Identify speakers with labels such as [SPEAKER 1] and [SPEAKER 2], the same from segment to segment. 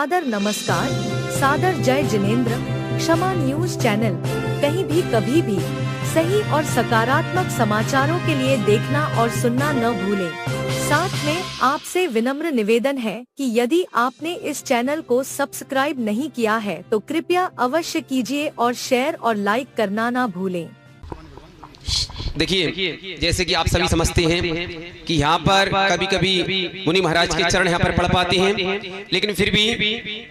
[SPEAKER 1] सादर नमस्कार, सादर जय जिनेंद्र। क्षमा न्यूज चैनल कहीं भी कभी भी सही और सकारात्मक समाचारों के लिए देखना और सुनना न भूलें। साथ में आपसे विनम्र निवेदन है कि यदि आपने इस चैनल को सब्सक्राइब नहीं किया है तो कृपया अवश्य कीजिए और शेयर और लाइक करना ना भूलें।
[SPEAKER 2] देखिए, जैसे कि आप सभी समझते हैं कि यहाँ पर कभी कभी मुनि महाराज के चरण यहाँ पर पढ़ पाते हैं, लेकिन फिर भी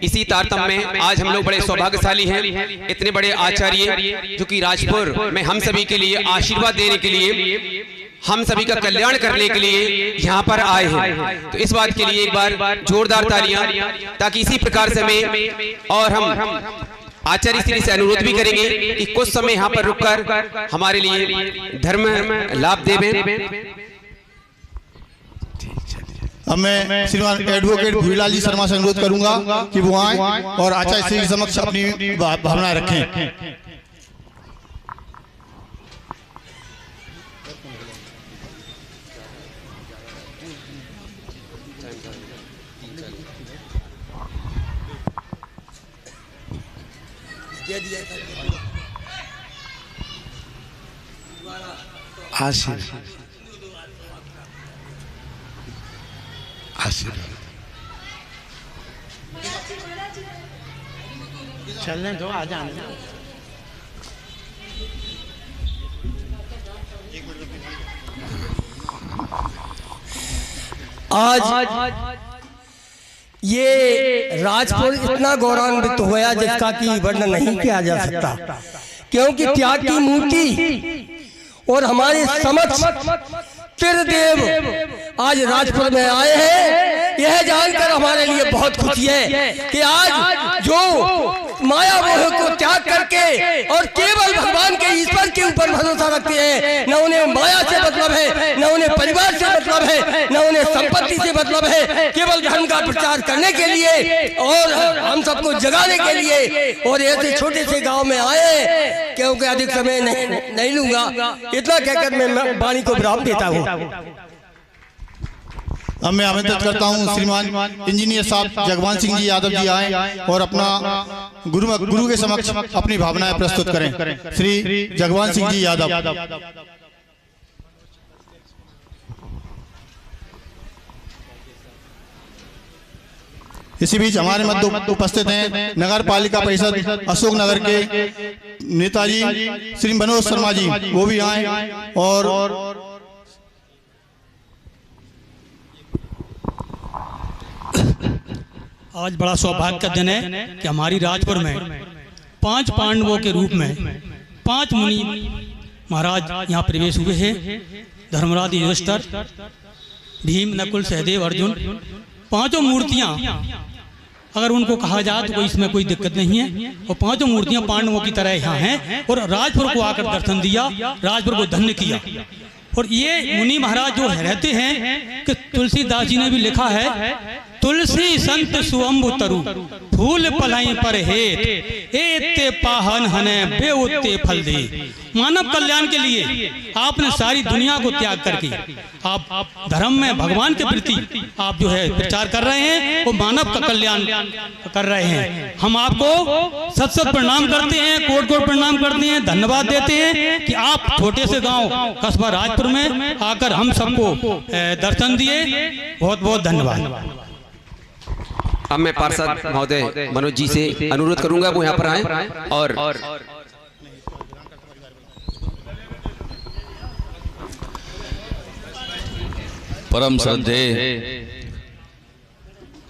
[SPEAKER 2] इसी तारतम्य में आज हम लोग बड़े सौभाग्यशाली हैं। इतने बड़े आचार्य जो कि राजपुर में हम सभी के लिए आशीर्वाद देने के लिए, हम सभी का कल्याण करने के लिए यहाँ पर आए हैं। तो इस बात के लिए एक बार जोरदार तालियां, ताकि इसी प्रकार से मैं और हम आचार्य श्री से अनुरोध भी करेंगे कि कुछ समय यहाँ पर रुककर हमारे लिए धर्म लाभ देवें।
[SPEAKER 3] अब मैं श्रीमान एडवोकेट भूरीलाल जी शर्मा से अनुरोध करूंगा कि वो आए और आचार्य श्री के समक्ष अपनी भावनाएं रखें।
[SPEAKER 4] चलने दो, आ जाने।
[SPEAKER 5] आज ये राजपुर इतना गौरवान्वित होया जिसका कि वर्णन नहीं किया जा सकता, क्योंकि त्याग की मूर्ति और हमारे समक्ष त्रिदेव आज राजपुर में आए हैं। यह जानकर हमारे लिए बहुत खुशी है कि आज जो माया मोह को त्याग करके और केवल भगवान के ईश्वर के ऊपर भरोसा रखते हैं, न उन्हें माया से मतलब है, न उन्हें परिवार से मतलब है, न उन्हें संपत्ति से मतलब है, केवल धर्म का प्रचार करने के लिए और हम सबको जगाने के लिए और ऐसे छोटे से गांव में आए। क्योंकि अधिक समय नहीं लूंगा, इतना कहकर मैं वाणी को विराम देता हूँ।
[SPEAKER 3] अब मैं आमंत्रित करता हूं श्रीमान इंजीनियर साहब जगवान सिंह जी यादव जी आए और अपना गुरु के समक्ष अपनी भावनाएं प्रस्तुत करें। श्री जगवान सिंह जी यादव। इसी बीच हमारे मध्य उपस्थित हैं नगर पालिका परिषद अशोक नगर के नेताजी श्री मनोज शर्मा जी, वो भी आए। और
[SPEAKER 4] आज बड़ा सौभाग्य का दिन है कि हमारी राजपुर में 5 पांडवों के रूप में 5 मुनि महाराज यहाँ प्रवेश हुए हैं। धर्मराज, युधिष्ठिर, भीम, नकुल, सहदेव, अर्जुन, 5 मूर्तियाँ अगर उनको कहा जाए तो कोई इसमें कोई दिक्कत नहीं है। और 5 मूर्तियाँ पांडवों की तरह यहाँ हैं और राजपुर को आकर दर्शन दिया, राजपुर को धन्य किया। और ये मुनि महाराज जो रहते हैं कि तुलसीदास जी ने भी लिखा है, तुलसी संत सुअंबु तरु फूल पलाई पर हेत एते पाहन हने बेउते फल दे। मानव कल्याण के लिए आपने सारी दुनिया को त्याग करके आप धर्म में भगवान के प्रति आप जो है प्रचार कर रहे हैं, वो मानव का कल्याण कर रहे हैं। हम आपको सत सत प्रणाम करते हैं, कोट कोट प्रणाम करते हैं, धन्यवाद देते हैं कि आप छोटे से गांव कस्बा राजपुर में आकर हम सबको दर्शन दिए। बहुत बहुत धन्यवाद।
[SPEAKER 2] अब मैं पार्षद महोदय मनोज जी से अनुरोध करूंगा वो यहाँ पर आए और
[SPEAKER 6] परम श्रद्धे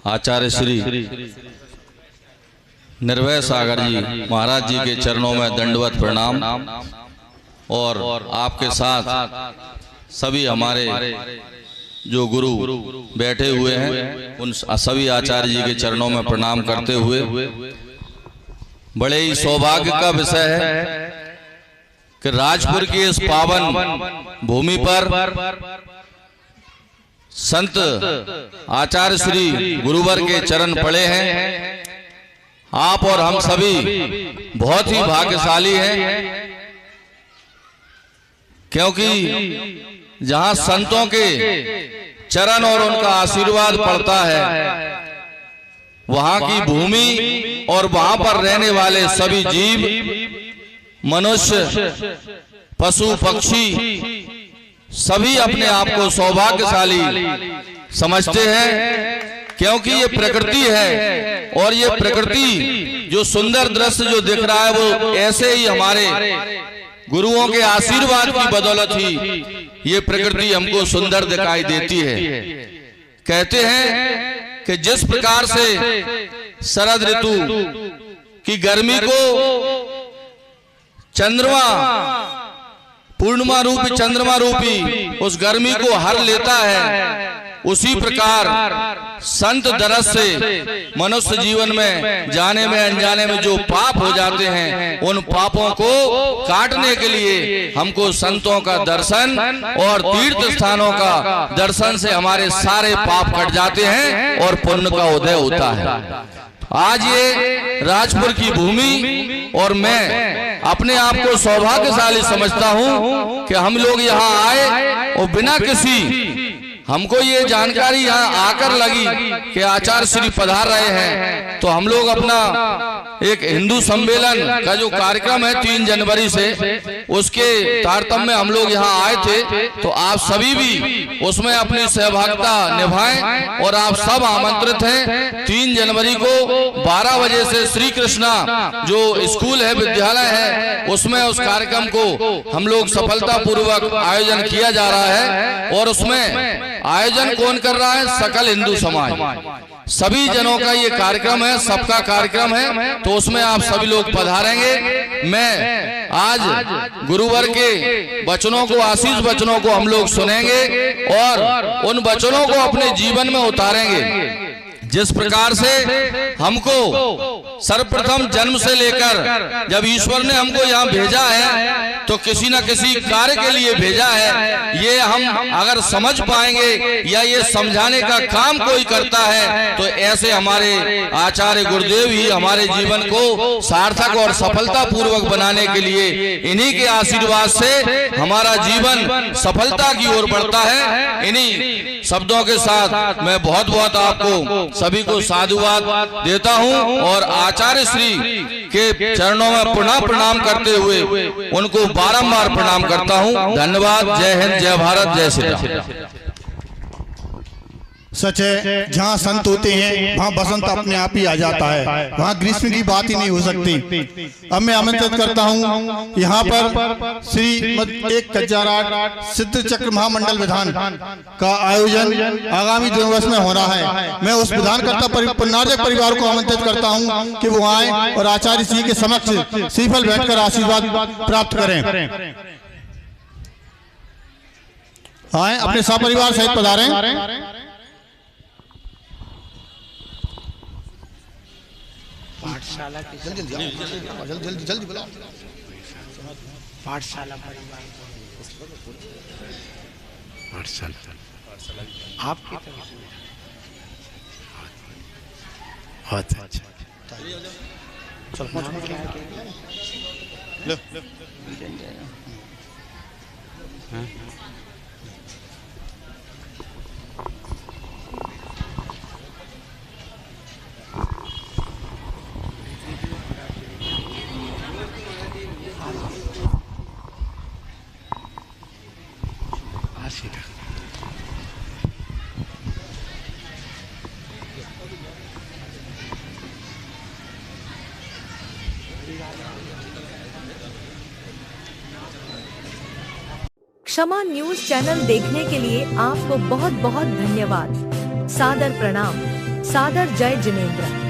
[SPEAKER 6] आचार्य श्री निर्भय सागर जी महाराज जी के चरणों में दंडवत प्रणाम। और आपके साथ सभी हमारे जो गुरु बैठे हुए हैं, उन सभी आचार्य जी के चरणों में प्रणाम करते हुए बड़े ही सौभाग्य का विषय है कि राजपुर की इस पावन भूमि पर संत आचार्य श्री गुरुवर के चरण पड़े हैं। आप और हम सभी बहुत ही भाग्यशाली हैं, क्योंकि जहां संतों के चरण और उनका आशीर्वाद पड़ता है वहां की भूमि और वहां पर रहने वाले सभी जीव, मनुष्य, पशु पक्षी सभी अपने आप को सौभाग्यशाली समझते हैं, क्योंकि ये प्रकृति है और ये प्रकृति जो सुंदर दृश्य जो दिख रहा है वो ऐसे ही हमारे गुरुओं के आशीर्वाद की बदौलत ही ये प्रकृति हमको सुंदर दिखाई देती है। कहते हैं कि जिस प्रकार से शरद ऋतु की गर्मी को चंद्रमा, पूर्णिमा रूपी चंद्रमा रूपी उस गर्मी को हर लेता है, उसी प्रकार संत दरस से मनुष्य जीवन में जाने में अनजाने में जो पाप हो जाते हैं, उन पापों को काटने के लिए हमको संतों का दर्शन और तीर्थ स्थानों का दर्शन से हमारे सारे पाप कट जाते हैं और पुण्य का उदय होता है। आज ये राजपुर की भूमि और मैं अपने आप को सौभाग्यशाली समझता हूं कि हम लोग यहाँ आए और बिना किसी, हमको ये जानकारी यहाँ आकर लगी कि आचार्य श्री पधार रहे हैं, तो हम लोग अपना एक हिंदू सम्मेलन का जो कार्यक्रम है 3 जनवरी से, उसके तारतम्य में हम लोग यहाँ आए थे। तो आप सभी भी उसमें अपनी सहभागिता निभाएं और आप सब आमंत्रित हैं। 3 जनवरी को 12 बजे से श्री कृष्णा जो स्कूल है, विद्यालय है, उसमें उस कार्यक्रम को हम लोग सफलता पूर्वक आयोजन किया जा रहा है। और उसमें आयोजन कौन कर रहा है? सकल हिंदू समाज, सभी जनों का ये कार्यक्रम है, सबका कार्यक्रम है, तो उसमें आप सभी लोग पधारेंगे। मैं आज गुरुवर के वचनों को, आशीष वचनों को हम लोग सुनेंगे और उन वचनों को अपने जीवन में उतारेंगे। जिस प्रकार से हमको सर्वप्रथम जन्म से लेकर जब ईश्वर ने हमको यहाँ भेजा है तो किसी न किसी कार्य के लिए भेजा है। ये हम अगर समझ पाएंगे या ये समझाने का काम कोई करता है तो ऐसे हमारे आचार्य गुरुदेव ही हमारे जीवन को सार्थक और सफलता पूर्वक बनाने के लिए, इन्हीं के आशीर्वाद से हमारा जीवन सफलता की ओर बढ़ता है। इन्हीं शब्दों के साथ मैं बहुत बहुत आपको सभी को साधुवाद देता हूं और आचार्य श्री के चरणों में पुनः प्रणाम करते हुए उनको बारंबार प्रणाम करता हूं। धन्यवाद। जय हिंद, जय भारत, जय श्री राम।
[SPEAKER 3] सच है, जहाँ संत होते हैं वहाँ बसंत अपने आप ही आ जाता है, वहाँ ग्रीष्म की बात ही नहीं हो सकती। अब मैं आमंत्रित करता हूँ यहाँ पर श्री एक कज्जाराट सिद्ध चक्र महामंडल विधान का आयोजन आगामी दिनों में हो रहा है। मैं उस विधानकर्ता पुण्यार्जक परिवार को आमंत्रित करता हूँ कि वो आए और आचार्य श्री के समक्ष श्रीफल बैठकर आशीर्वाद प्राप्त करें। आए, अपने सपरिवार सहित पधारें।
[SPEAKER 7] पाठशाला
[SPEAKER 3] जल्दी बुलाओ।
[SPEAKER 7] पाठशाला परिवार, पाठशाला आपकी तरफ से बहुत अच्छा।
[SPEAKER 1] क्षमा न्यूज चैनल देखने के लिए आपको बहुत बहुत धन्यवाद। सादर प्रणाम। सादर जय जिनेंद्र।